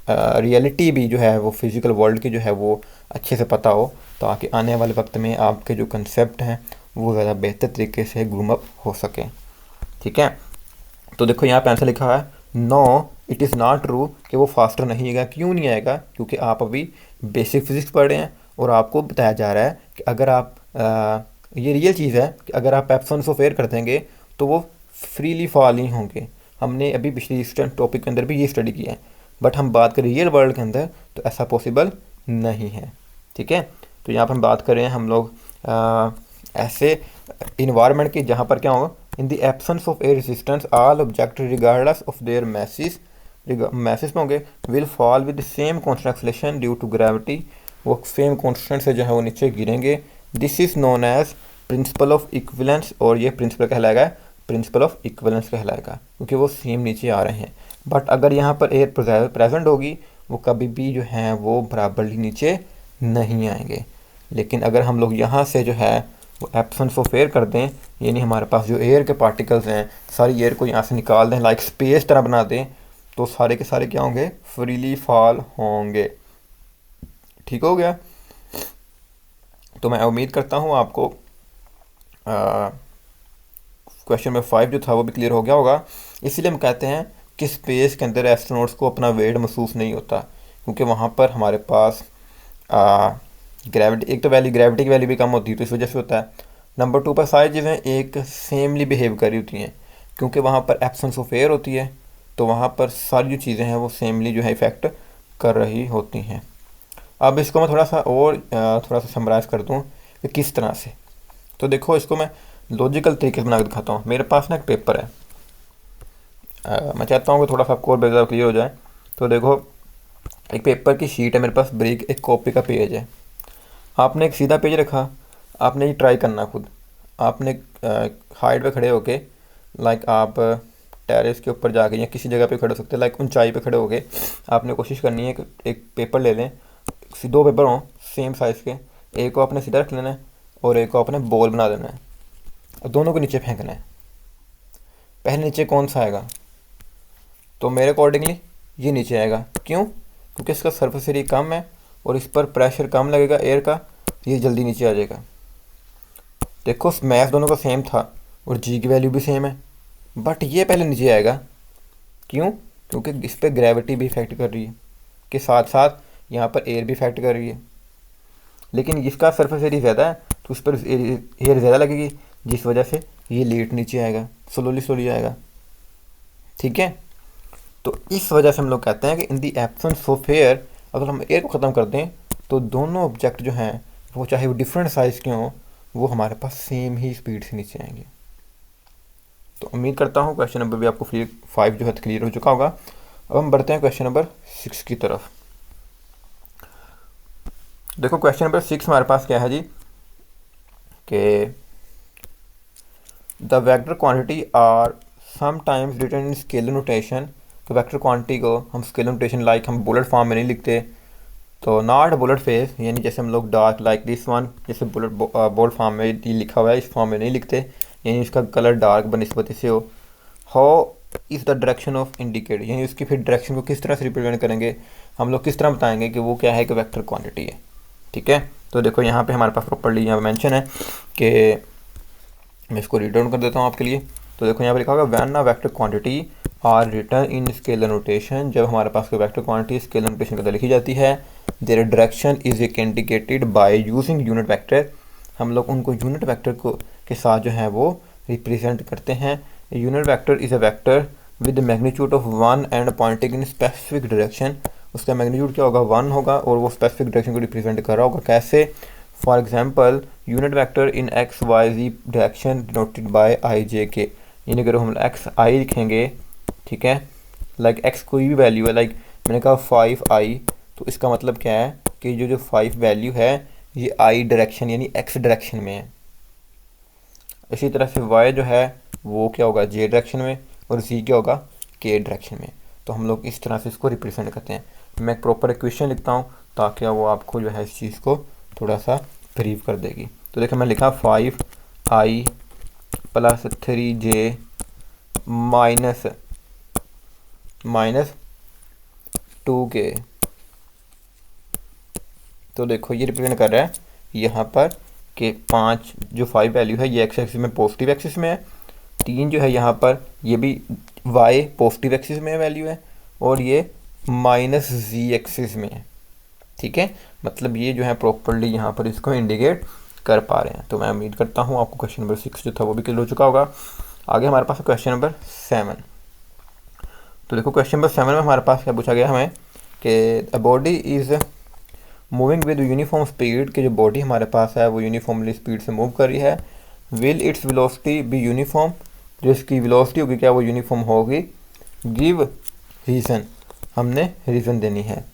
रियलिटी भी जो है वो फिज़िकल वर्ल्ड की जो है वो अच्छे से पता हो, ताकि आने वाले वक्त में आपके जो कंसेप्ट हैं वो ज़्यादा बेहतर तरीके से ग्रूम अप हो सकें, ठीक है। तो देखो यहाँ पे आंसर लिखा है, no it is not true कि वो फास्टर नहीं आएगा। क्यों नहीं आएगा, क्योंकि आप अभी बेसिक फिजिक्स पढ़ रहे हैं और आपको बताया जा रहा है कि अगर आप ये रियल चीज़ है कि अगर आप एब्सेंस ऑफ एयर कर देंगे तो वो फ्रीली फॉल ही होंगे। हमने अभी पिछली टॉपिक के अंदर भी ये स्टडी किया है, बट हम बात करें रियल वर्ल्ड के अंदर तो ऐसा पॉसिबल नहीं है, ठीक है। तो यहाँ पर हम बात कर रहे हैं हम लोग ऐसे इन्वायरमेंट की जहाँ पर क्या होगा, in the absence of air resistance all object regardless of their masses में होंगे will fall with the same constant acceleration due to gravity, वो सेम कॉन्स्टेंट से जो है वो नीचे गिरेंगे। This is known as principle of equivalence, और ये प्रिंसिपल कहलाएगा प्रिंसिपल ऑफ इक्विवेलेंस कहलाएगा, क्योंकि वो सेम नीचे आ रहे हैं। बट अगर यहाँ पर एयर प्रेजेंट होगी वो कभी भी जो है वो बराबरली नीचे नहीं आएंगे। लेकिन अगर हम लोग यहाँ से जो है वो एब्सेंस ऑफ एयर कर दें, यानी हमारे पास जो एयर के पार्टिकल्स हैं सारी एयर को यहाँ से निकाल दें, लाइक स्पेस तरह बना दें, तो सारे के सारे क्या होंगे, फ्रीली फॉल होंगे, ठीक हो गया। तो मैं उम्मीद करता हूँ आपको क्वेश्चन नंबर 5 जो था वो भी क्लियर हो गया होगा। इसीलिए हम कहते हैं कि स्पेस के अंदर एस्ट्रोनॉट्स को अपना वेट महसूस नहीं होता, क्योंकि वहाँ पर हमारे पास ग्रेविटी, एक तो ग्रेविटी की वैल्यू भी कम होती है तो इस वजह से होता है। नंबर 2 पर सारी चीज़ें एक सेमली बिहेव कर रही होती हैं, क्योंकि वहाँ पर एब्सेंस ऑफ एयर होती है, तो वहाँ पर सारी जो चीज़ें हैं वो सेमली जो है इफ़ेक्ट कर रही होती हैं। अब इसको मैं थोड़ा सा समराइज़ कर दूँ कि किस तरह से। तो देखो, इसको मैं लॉजिकल तरीके से बना के दिखाता हूँ। मेरे पास ना एक पेपर है, मैं चाहता हूँ कि थोड़ा सा आपको और बेहतर क्लियर हो जाए। तो देखो, एक पेपर की शीट है मेरे पास, ब्रिक एक कॉपी का पेज है, आपने एक सीधा पेज रखा, आपने ये ट्राई करना खुद। आपने हाइट पे खड़े होके, लाइक आप टेरेस के ऊपर जाके या किसी जगह पे खड़े हो सकते हैं, लाइक ऊंचाई पे खड़े होके आपने कोशिश करनी है कि एक पेपर ले लें, 2 पेपर हों सेम साइज़ के, एक को आपने सीधा रख लेना है और एक को आपने बॉल बना देना है और दोनों को नीचे फेंकना है। पहले नीचे कौन सा आएगा, तो मेरे अकॉर्डिंगली ये नीचे आएगा। क्यों, क्योंकि इसका सरफेस एरिया कम है और इस पर प्रेशर कम लगेगा एयर का, ये जल्दी नीचे आ जाएगा। देखो, मैथ दोनों का सेम था और जी की वैल्यू भी सेम है, बट ये पहले नीचे आएगा। क्यों, क्योंकि इस पर ग्रेविटी भी इफेक्ट कर रही है, के साथ साथ यहाँ पर एयर भी इफेक्ट कर रही है। लेकिन इसका सरफेस एरिया ज़्यादा है तो उस पर एयर ज़्यादा लगेगी, जिस वजह से ये लेट नीचे आएगा, स्लोली आएगा। ठीक है, तो इस वजह से हम लोग कहते हैं कि इन दी एब्सेंस ऑफ एयर, अगर हम एयर को ख़त्म कर दें तो दोनों ऑब्जेक्ट जो हैं वो चाहे वो डिफरेंट साइज़ के हों, वो हमारे पास सेम ही स्पीड से नीचे आएंगे। तो उम्मीद करता हूँ क्वेश्चन नंबर भी आपको 5 जो है क्लियर हो चुका होगा। अब हम बढ़ते हैं क्वेश्चन नंबर 6 की तरफ। देखो क्वेश्चन नंबर 6 हमारे पास क्या है जी, कि the vector quantity are sometimes written in scalar notation. तो वेक्टर क्वांटिटी को हम स्केलर नोटेशन लाइक हम बुलेट फॉर्म में नहीं लिखते, तो नॉट बुलेट फेस, यानी जैसे हम लोग डार्क लाइक दिस वन, जैसे बुलेट बोल्ड फॉर्म में ये लिखा हुआ है इस फॉर्म में नहीं लिखते, यानी इसका कलर डार्क बनिस्बत से हो। How is the direction of indicate, यानी उसकी फिर डायरेक्शन को किस तरह से रिप्रेजेंट करेंगे, हम लोग किस तरह बताएंगे कि वो क्या है, कि वेक्टर क्वांटिटी है। ठीक है, तो देखो यहाँ पे हमारे पास प्रॉपर्ली यहाँ मेंशन है कि मैं इसको रीड डाउन कर देता हूँ आपके लिए। तो देखो यहाँ पे लिखा होगा when a vector quantity are written in scalar notation, जब हमारे पास कोई वेक्टर क्वांटिटी स्केलर नोटेशन के अंदर लिखी जाती है, their direction is indicated by using unit vector, हम लोग उनको यूनिट वेक्टर को के साथ जो है वो रिप्रेजेंट करते हैं। Unit vector is a vector with magnitude of 1 and pointing in specific direction, उसका मैग्नीट्यूड क्या होगा, 1 होगा, और वो स्पेसिफिक डायरेक्शन को रिप्रेजेंट कर रहा होगा। कैसे, for example unit vector in x y z direction denoted by i j k, यानी अगर हम एक्स आई लिखेंगे, ठीक है, लाइक एक्स कोई भी वैल्यू है, लाइक मैंने कहा 5i, तो इसका मतलब क्या है कि जो 5 वैल्यू है ये आई डायरेक्शन यानी एक्स डायरेक्शन में है। इसी तरह से y जो है वो क्या होगा, जे डायरेक्शन में, और z क्या होगा, के डायरेक्शन में। तो हम लोग इस तरह से इसको रिप्रेजेंट करते हैं। मैं एक प्रॉपर इक्वेशन लिखता हूँ ताकि वो आपको जो है इस चीज़ को थोड़ा सा ब्रीफ कर देगी। तो देखो मैं लिखा 5i plus 3j minus 2k। तो देखो ये रिप्रेजेंट कर रहा है यहाँ पर कि 5 जो 5 वैल्यू है ये एक्स एक्सिस में पॉजिटिव एक्सिस में है, 3 जो है यहाँ पर ये भी y पॉजिटिव एक्सिस में वैल्यू है, और ये माइनस z एक्सिस में है। ठीक है, मतलब ये जो है प्रॉपर्ली यहाँ पर इसको इंडिकेट कर पा रहे हैं। तो मैं उम्मीद करता हूँ आपको क्वेश्चन नंबर 6 जो था वो भी क्लियर हो चुका होगा। आगे हमारे पास क्वेश्चन नंबर 7। तो देखो क्वेश्चन नंबर 7 में हमारे पास क्या पूछा गया हमें कि a body is moving with uniform speed, कि जो बॉडी हमारे पास है वो यूनिफॉर्मली स्पीड से मूव कर रही है। Will its velocity be uniform, जो इसकी वेलोसिटी होगी क्या वो यूनिफॉर्म होगी। गिव रीज़न, हमने रीज़न देनी है।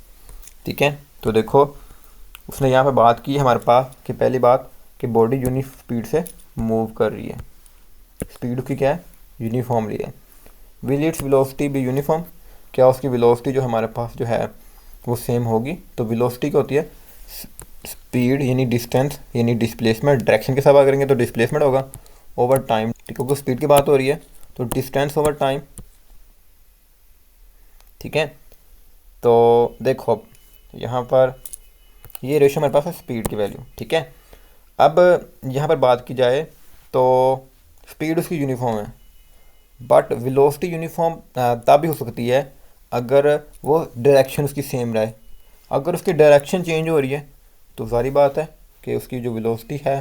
ठीक है, तो देखो उसने यहाँ पे बात की हमारे पास कि पहली बात कि बॉडी यूनिफॉर्म स्पीड से मूव कर रही है, स्पीड उसकी क्या है, यूनिफॉर्मली है। Will its velocity be uniform, क्या उसकी वेलोसिटी जो हमारे पास जो है वो सेम होगी। तो वेलोसिटी क्या होती है, स्पीड यानी डिस्टेंस यानी डिस्प्लेसमेंट, डायरेक्शन के साथ बात करेंगे तो डिस्प्लेसमेंट होगा ओवर टाइम, क्योंकि स्पीड की बात हो रही है तो डिस्टेंस ओवर टाइम। ठीक है, तो देखो यहाँ पर ये रेशियो हमारे पास है स्पीड की वैल्यू। ठीक है, अब यहाँ पर बात की जाए तो स्पीड उसकी यूनिफॉर्म है, बट वेलोसिटी यूनिफॉर्म तब भी हो सकती है अगर वो डायरेक्शन उसकी सेम रहे। अगर उसकी डायरेक्शन चेंज हो रही है तो सारी बात है कि उसकी जो वेलोसिटी है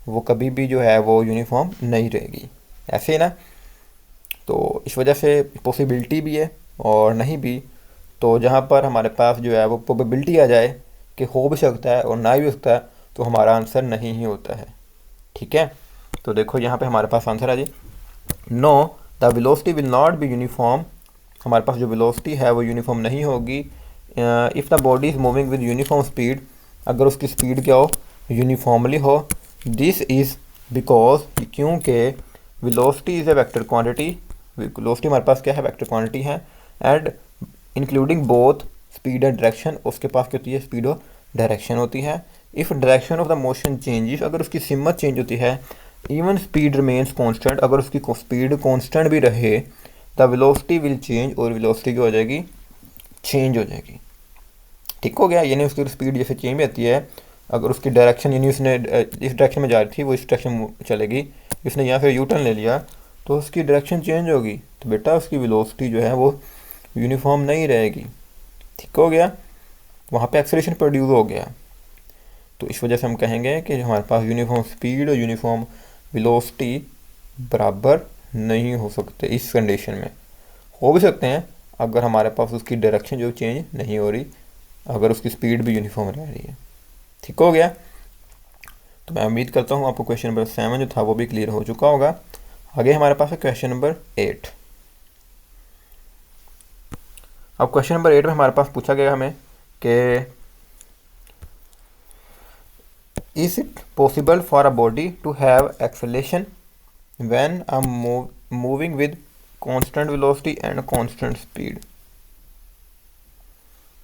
वो कभी भी जो है वो यूनिफॉर्म नहीं रहेगी, ऐसे ना। तो इस वजह से पॉसिबिलिटी भी है और नहीं भी, तो जहाँ पर हमारे पास जो है वो प्रोबेबिलिटी आ जाए कि हो भी सकता है और ना भी हो सकता है, तो हमारा आंसर नहीं ही होता है। ठीक है, तो देखो यहाँ पे हमारे पास आंसर है जी, no the velocity will not be uniform, हमारे पास जो वेलोसिटी है वो यूनिफॉर्म नहीं होगी। If the body is moving with uniform speed, अगर उसकी स्पीड क्या हो, यूनिफॉर्मली हो। दिस इज़ बिकॉज, क्योंकि velocity is a vector quantity, velocity हमारे पास क्या है, वेक्टर क्वांटिटी है, and including both speed and direction, उसके पास क्या होती है, स्पीड और डायरेक्शन होती है। If direction of the motion changes, अगर उसकी सिमत चेंज होती है, इवन स्पीड रिमेन्स कांस्टेंट, अगर उसकी स्पीड कांस्टेंट भी रहे, द वेलोसिटी विल चेंज, और वेलोसिटी क्या हो जाएगी, चेंज हो जाएगी। ठीक हो गया, यानी उसकी स्पीड जैसे चेंज रहती है, अगर उसकी डायरेक्शन यानी उसने इस डायरेक्शन में जा रही थी वो इस डायरेक्शन चलेगी, उसने यहाँ से यू टर्न ले लिया तो उसकी डायरेक्शन चेंज होगी, तो बेटा उसकी वेलोसिटी जो है वो यूनिफॉर्म नहीं रहेगी। ठीक हो गया, वहाँ पे एक्सेलरेशन प्रोड्यूस हो गया। तो इस वजह से हम कहेंगे कि हमारे पास यूनिफॉर्म स्पीड और यूनिफॉर्म वेलोसिटी बराबर नहीं हो सकते। इस कंडीशन में हो भी सकते हैं अगर हमारे पास उसकी डायरेक्शन जो चेंज नहीं हो रही, अगर उसकी स्पीड भी यूनिफॉर्म रह रही है। ठीक हो गया। तो मैं उम्मीद करता हूँ आपको क्वेश्चन नंबर 7 जो था वो भी क्लियर हो चुका होगा। आगे हमारे पास है क्वेश्चन नंबर 8। अब क्वेश्चन नंबर 8 में हमारे पास पूछा गया हमें कि is it possible for a body to have acceleration when a moving with constant velocity and constant speed.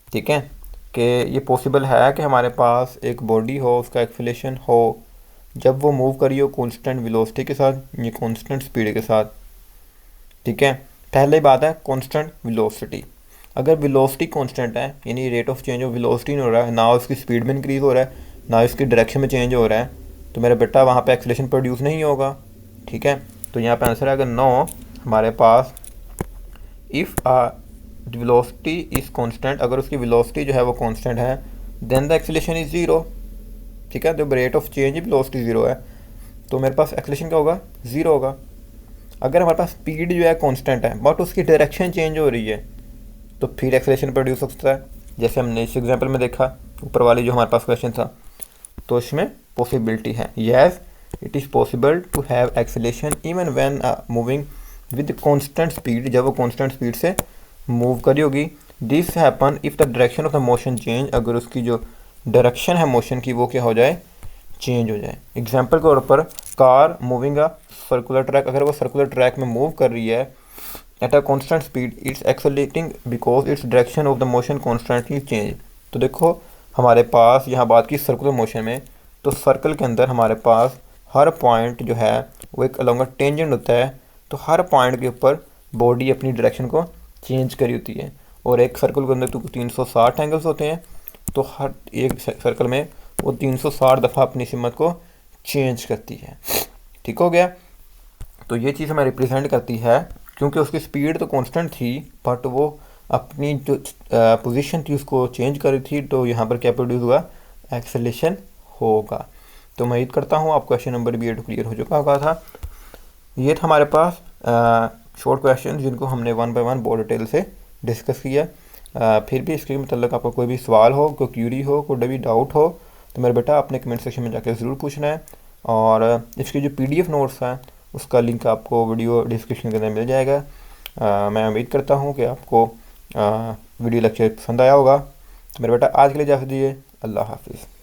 ठीक है, कि ये पॉसिबल है कि हमारे पास एक बॉडी हो, उसका एक्सेलेरेशन हो जब वो मूव करी हो कांस्टेंट वेलोसिटी के साथ या कांस्टेंट स्पीड के साथ। ठीक है, पहले बात है कांस्टेंट वेलोसिटी। अगर वेलोसिटी कांस्टेंट है यानी rate of change of velocity नहीं हो रहा है, ना उसकी स्पीड में इंक्रीज़ हो रहा है, ना उसकी डायरेक्शन में चेंज हो रहा है, तो मेरा बेटा वहाँ पे एक्सेलेरेशन प्रोड्यूस नहीं होगा। ठीक है, तो यहाँ पे आंसर है अगर नो हमारे पास इफ़ वेलोसिटी इज़ कांस्टेंट, अगर उसकी वेलोसिटी जो है वो कांस्टेंट है, then the acceleration is zero. ठीक है, जब rate of change velocity zero है तो मेरे पास एक्सेलेरेशन क्या होगा, ज़ीरो होगा। अगर हमारे पास स्पीड जो है कांस्टेंट है बट उसकी डायरेक्शन चेंज हो रही है तो फिर एक्सेलेरेशन प्रोड्यूस हो सकता है, जैसे हमने इस एग्जांपल में देखा ऊपर वाली जो हमारे पास क्वेश्चन था। तो इसमें पॉसिबिलिटी है, yes it is possible to have acceleration even when moving with constant speed, जब वो कांस्टेंट स्पीड से मूव करी होगी। This happen if the direction of the motion change, अगर उसकी जो डायरेक्शन है मोशन की वो क्या हो जाए, चेंज हो जाए। एग्जाम्पल के तौर पर car moving a circular track, अगर वो सर्कुलर ट्रैक में मूव कर रही है at a constant speed, it's accelerating because its direction of the motion constantly change. तो देखो हमारे पास यहाँ बात की सर्कुलर मोशन में, तो सर्कल के अंदर हमारे पास हर पॉइंट जो है वो एक अलॉन्ग अ टेंजेंट होता है, तो हर पॉइंट के ऊपर बॉडी अपनी डायरेक्शन को चेंज करी होती है। और एक सर्कल के अंदर तो 360 एंगल्स होते हैं, तो हर एक सर्कल में वो 360 दफ़ा अपनी सिमत को चेंज करती है। ठीक हो गया। तो ये चीज़ हमें रिप्रेजेंट करती है, क्योंकि उसकी स्पीड तो कांस्टेंट थी बट वो अपनी जो पोजीशन थी उसको चेंज कर रही थी, तो यहाँ पर क्या प्रोड्यूस हुआ, एक्सेलेरेशन होगा। तो उम्मीद करता हूँ आप क्वेश्चन नंबर भी क्लियर हो चुका होगा था। ये था हमारे पास शॉर्ट क्वेश्चन जिनको हमने 1 बाय 1 बहुत डिटेल से डिस्कस किया। फिर भी इसके मतलब आपको कोई भी सवाल हो, कोई क्यूरी हो, कोई भी डाउट हो तो मेरे बेटा अपने कमेंट सेक्शन में जाकर ज़रूर पूछना है। और इसके जो PDF नोट्स हैं उसका लिंक आपको वीडियो डिस्क्रिप्शन के अंदर मिल जाएगा। मैं उम्मीद करता हूँ कि आपको वीडियो लेक्चर पसंद आया होगा। तो मेरे बेटा आज के लिए इजाज़त दीजिए, अल्लाह हाफिज़।